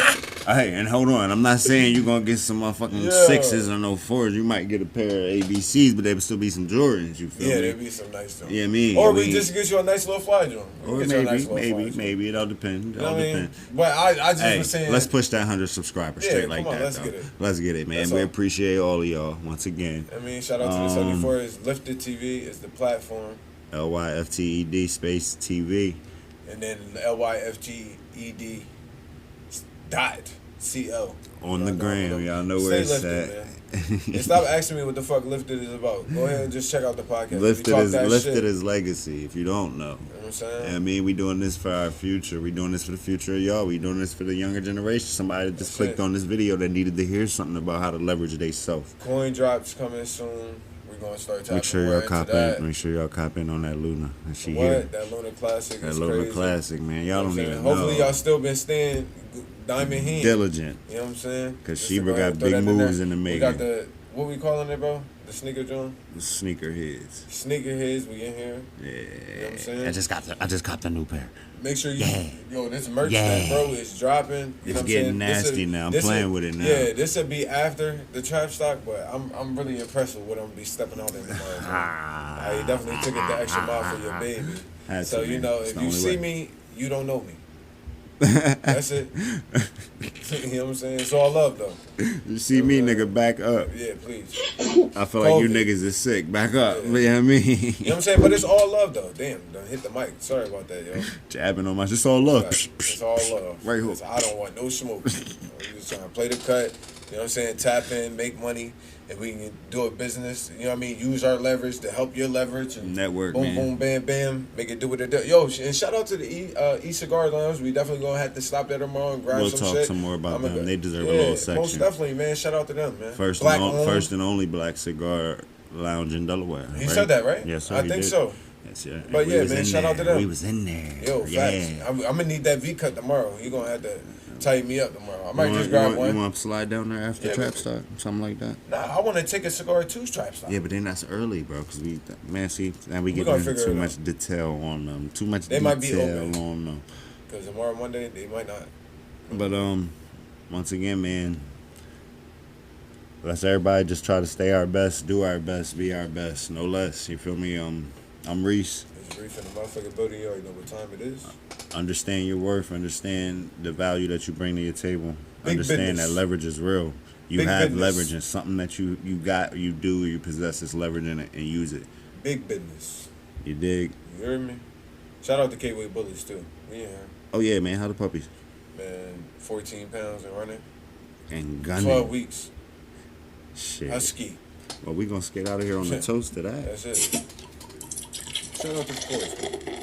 Hey, and hold on. I'm not saying you're gonna get some motherfucking Yeah. 6s or no 4s. You might get a pair of ABCs, but there would still be some Jordans. You feel Yeah, me? there'd be some nice joints. Yeah, I mean, Or I we mean- just get you a nice little fly joint. We Or get you a nice little fly joint. maybe. It all depends. It You know all what I mean? depends. But I just Hey, was saying. let's push that 100 subscribers Yeah, straight come like on, that. let's though. get it. Let's get it, man. That's We all. appreciate all of y'all once again. I mean, shout out to the 74. Is Lifted TV is the platform, LYFTED space TV. and then LYFTED dot CL On the gram, y'all know Stay where it's lifted, at. man. And stop asking me what the fuck Lifted is about. Go ahead and just check out the podcast. We Lifted talk is that lifted shit. is legacy. If you don't know, You know what I'm saying? I mean, we doing this for our future. We doing this for the future of y'all. We doing this for the younger generation. Somebody that just That's clicked it. on this video that needed to hear something about how to leverage they self. Coin drops coming soon. We're gonna start tapping Make sure more y'all into cop that. in. Make sure y'all cop in on that Luna. And she What? here. That Luna Classic That is Luna crazy. Classic, man. You Y'all know what don't I'm even saying? know. Hopefully y'all still been staying diamond hand. Diligent. You know what I'm saying? Because Just to Sheba go ahead got and throw big that moves there. in the We got making. the, what we calling it, bro? The sneaker joint? The sneaker heads. Sneakerheads, we in here. Yeah. You know what I'm saying? I just got the new pair. Make sure you, Yeah. yo, this merch, Yeah. bro, is dropping. You know It's what I'm getting saying? nasty now. I'm playing with it now. Yeah, this will be after the trap stock, but I'm really impressed with what I'm gonna be stepping out in tomorrow. I definitely took it the extra mile for your baby. Had So to, you man. know, It's if the you only see way. me, you don't know me. That's it. You know what I'm saying? It's all love though. You see me, nigga, back up. Yeah, please. I feel like you COVID. niggas is sick. Back up. Yeah. You know what I mean? You know what I'm saying? But it's all love though. Damn, done hit the mic. Sorry about that, yo. Jabbing on my. It's all love. It's all love. Right hook. It's, I don't want no smoke. I'm just trying to play the cut. You know what I'm saying? Tap in, make money, and we can do a business. You know what I mean? Use our leverage to help your leverage. And Network, boom, man. boom, bam, bam. Make it do what it does. Yo, and shout out to the E-Cigar Lounge. We definitely going to have to stop there tomorrow and grab We'll some talk shit. some more about I'ma them. They deserve a yeah, little most section. definitely, man. Shout out to them, man. First Black and, owned. first and only black cigar lounge in Delaware. He right? said that, right? Yes, sir. I he think did. so. Yes, yeah. But We yeah, was man, in shout out there. to them. We was in there. Yo, facts. Yeah. I'm going to need that V-cut tomorrow. You're going to have to tighten me up tomorrow. I might You want- just grab you one. You want to slide down there after Yeah, trap but- stock? Something like that? Nah, I want to take a cigar too, strap stop. Yeah, but then that's early, bro. Because see, now we get gonna into figure too it much detail on them. Too much They detail might be open. on them. Because tomorrow, Monday, they might not. But once again, man, let's everybody just try to stay our best, do our best, be our best, no less. You feel me? I'm Reese. It's Reef in the motherfucking building. You already know what time it is. Understand your worth. Understand the value that you bring to your table. Big Understand business. that leverage is real. You Big have business. leverage and something that you got, you do, you possess this leverage in it and use it. Big business. You dig? You hear me? Shout out to K-Way Bullies, too. We in here. Oh yeah, man. How the puppies? Man, 14 pounds and running. And gunning. 12 weeks. Shit. Husky. Well, we gonna skate out of here on the toast to that. That's it. Shout out to sports, man.